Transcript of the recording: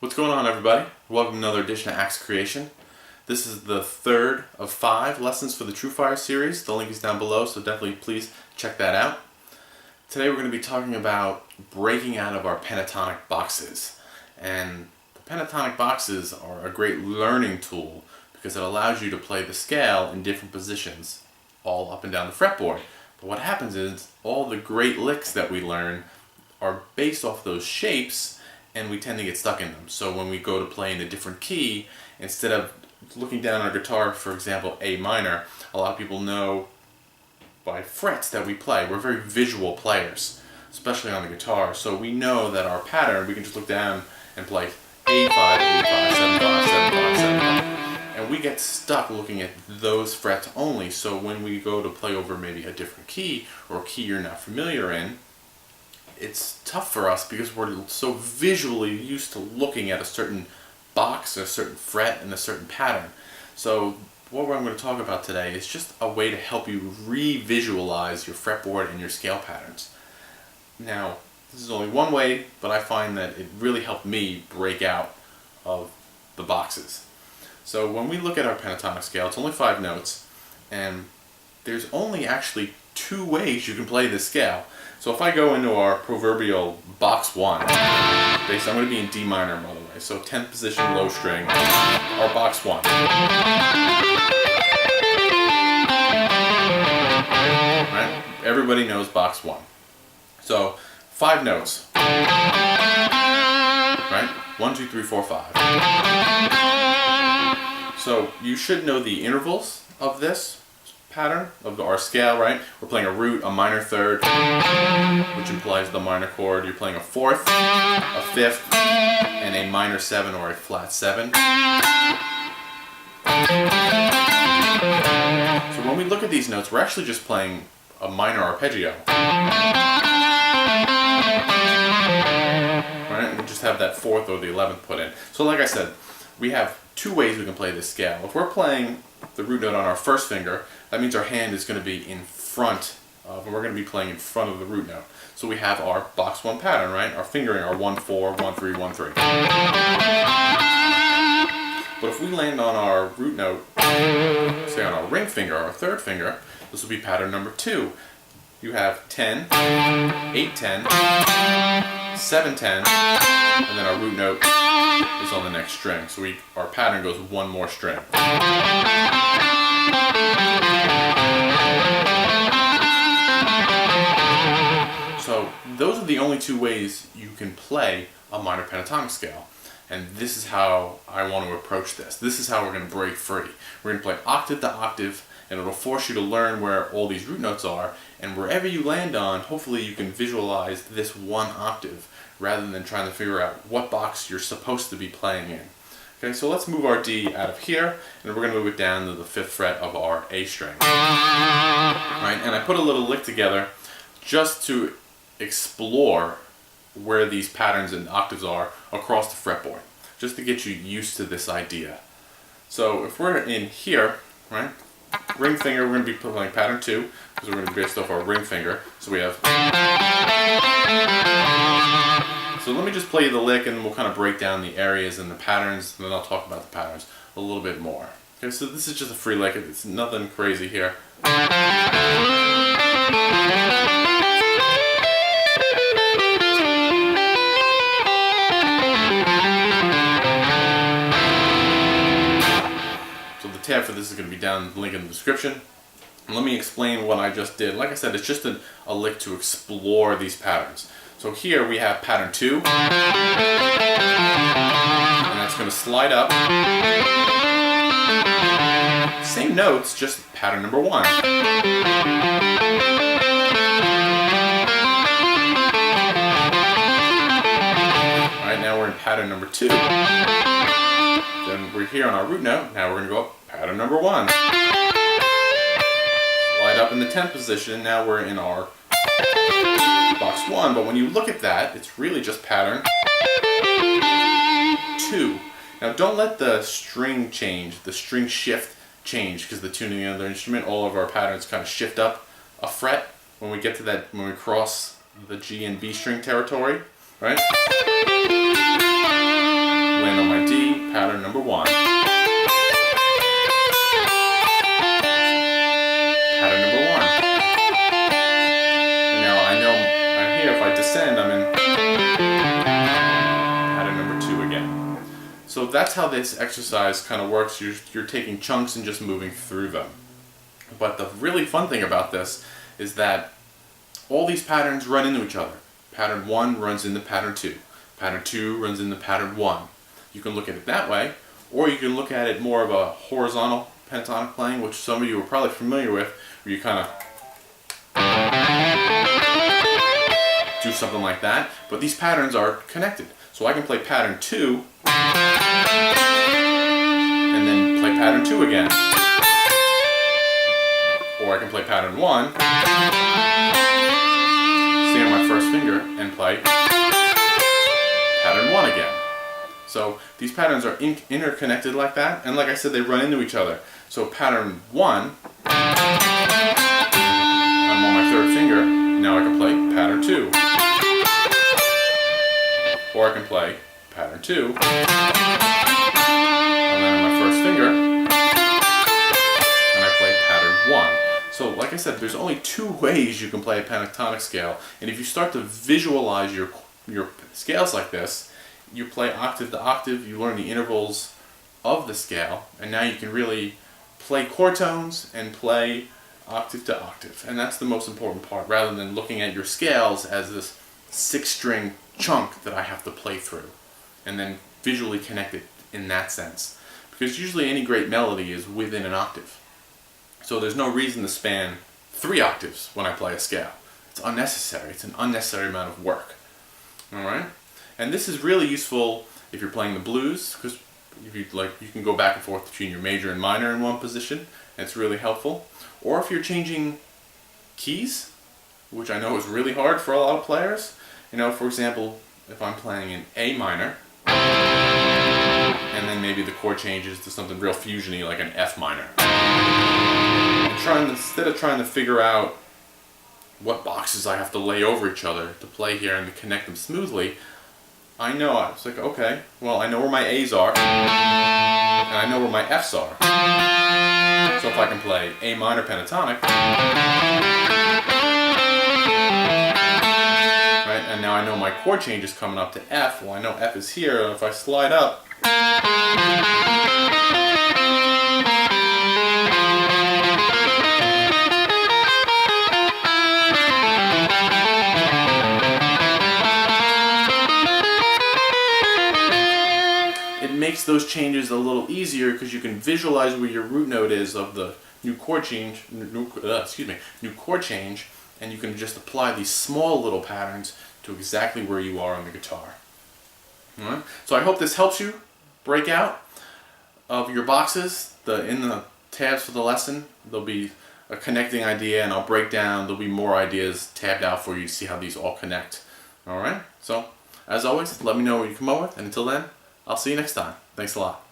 What's going on, everybody? Welcome to another edition of Axe Creation. This is the third of 5 lessons for the TrueFire series. The link is down below, so definitely please check that out. Today we're going to be talking about breaking out of our pentatonic boxes. And the pentatonic boxes are a great learning tool because it allows you to play the scale in different positions all up and down the fretboard. But what happens is all the great licks that we learn are based off those shapes, and we tend to get stuck in them. So when we go to play in a different key, instead of looking down on our guitar, for example, A minor, a lot of people know by frets that we play. We're very visual players, especially on the guitar. So we know that our pattern, we can just look down and play A5, A5, 7/5, 7/5, 7/5. And we get stuck looking at those frets only. So when we go to play over maybe a different key, or a key you're not familiar in, it's tough for us because we're so visually used to looking at a certain box, a certain fret, and a certain pattern. So what I'm going to talk about today is just a way to help you re-visualize your fretboard and your scale patterns. Now, this is only one way, but I find that it really helped me break out of the boxes. So when we look at our pentatonic scale, it's only 5 notes, and there's only actually 2 ways you can play this scale. So if I go into our proverbial box 1, I'm going to be in D minor, by the way, so 10th position, low string, our box 1. Right? Everybody knows box 1. So 5 notes. Right? 1, 2, 3, 4, 5. So you should know the intervals of this pattern of our scale, right? We're playing a root, a minor third, which implies the minor chord. You're playing a 4th, a 5th, and a minor 7 or a flat 7. So when we look at these notes, we're actually just playing a minor arpeggio. Right? And we just have that 4th or the 11th put in. So like I said, we have 2 ways we can play this scale. If we're playing the root note on our first finger, that means our hand is going to be in front of, and we're going to be playing in front of the root note. So we have our box 1 pattern, right? Our fingering, our 1-4, 1-3, 1-3. But if we land on our root note, say on our ring finger, our 3rd finger, this will be pattern number 2. You have 10, 8-10, 7-10, and then our root note is on the next string. So our pattern goes 1 more string. So those are the only 2 ways you can play a minor pentatonic scale. And this is how I want to approach this. This is how we're going to break free. We're going to play octave to octave, and it'll force you to learn where all these root notes are. And wherever you land on, hopefully you can visualize this 1 octave rather than trying to figure out what box you're supposed to be playing in. Okay, so let's move our D out of here, and we're going to move it down to the 5th fret of our A string. Right, and I put a little lick together just to explore where these patterns and octaves are across the fretboard, just to get you used to this idea. So if we're in here, right, ring finger, we're going to be playing pattern 2, because we're going to be based off our ring finger. So we have... So let me just play you the lick, and we'll kind of break down the areas and the patterns, and then I'll talk about the patterns a little bit more. Okay, so this is just a free lick. It's nothing crazy here. So the tab for this is going to be down the link in the description. And let me explain what I just did. Like I said, it's just a lick to explore these patterns. So here we have pattern 2, and that's going to slide up. Same notes, just pattern number 1. Alright, now we're in pattern number 2. Then we're here on our root note. Now we're going to go up pattern number 1. Slide up in the 10th position. Now we're in our box 1, but when you look at that, it's really just pattern 2. Now don't let the string change, the string shift change, because the tuning of the instrument, all of our patterns kind of shift up a fret when we get to that, when we cross the G and B string territory, right? land on my D, pattern number 1. Pattern number 1. And now I know I'm here, if I descend, I'm in pattern number 2 again. So that's how this exercise kind of works. You're taking chunks and just moving through them. But the really fun thing about this is that all these patterns run into each other. Pattern 1 runs into pattern 2. Pattern 2 runs into pattern 1. You can look at it that way, or you can look at it more of a horizontal pentatonic playing, which some of you are probably familiar with, where you kind of do something like that. But these patterns are connected. So I can play pattern 2, and then play pattern 2 again. Or I can play pattern 1, stay on my first finger, and play pattern 1 again. So these patterns are interconnected like that, and like I said, they run into each other. So pattern 1, I'm on my third finger, now I can play pattern 2. Or I can play pattern 2, and then on my first finger, and I play pattern 1. So like I said, there's only 2 ways you can play a pentatonic scale, and if you start to visualize your scales like this, you play octave to octave, you learn the intervals of the scale, and now you can really play chord tones and play octave to octave. And that's the most important part, rather than looking at your scales as this 6-string chunk that I have to play through, and then visually connect it in that sense. Because usually any great melody is within an octave. So there's no reason to span 3 octaves when I play a scale. It's unnecessary. It's an unnecessary amount of work. Alright? And this is really useful if you're playing the blues, because if you can go back and forth between your major and minor in one position, and it's really helpful. Or if you're changing keys, which I know is really hard for a lot of players. You know, for example, if I'm playing in A minor, and then maybe the chord changes to something real fusiony like an F minor. And instead of trying to figure out what boxes I have to lay over each other to play here and to connect them smoothly, I was like, okay, well I know where my A's are, and I know where my F's are. So if I can play A minor pentatonic, right, and now I know my chord change is coming up to F, well I know F is here, and if I slide up, it makes those changes a little easier because you can visualize where your root note is of the new chord change, new chord change, and you can just apply these small little patterns to exactly where you are on the guitar. Alright? So I hope this helps you break out of your boxes. In the tabs for the lesson, there'll be a connecting idea, and I'll break down, there'll be more ideas tabbed out for you to see how these all connect. Alright? So, as always, let me know what you come up with, and until then, I'll see you next time. Thanks a lot.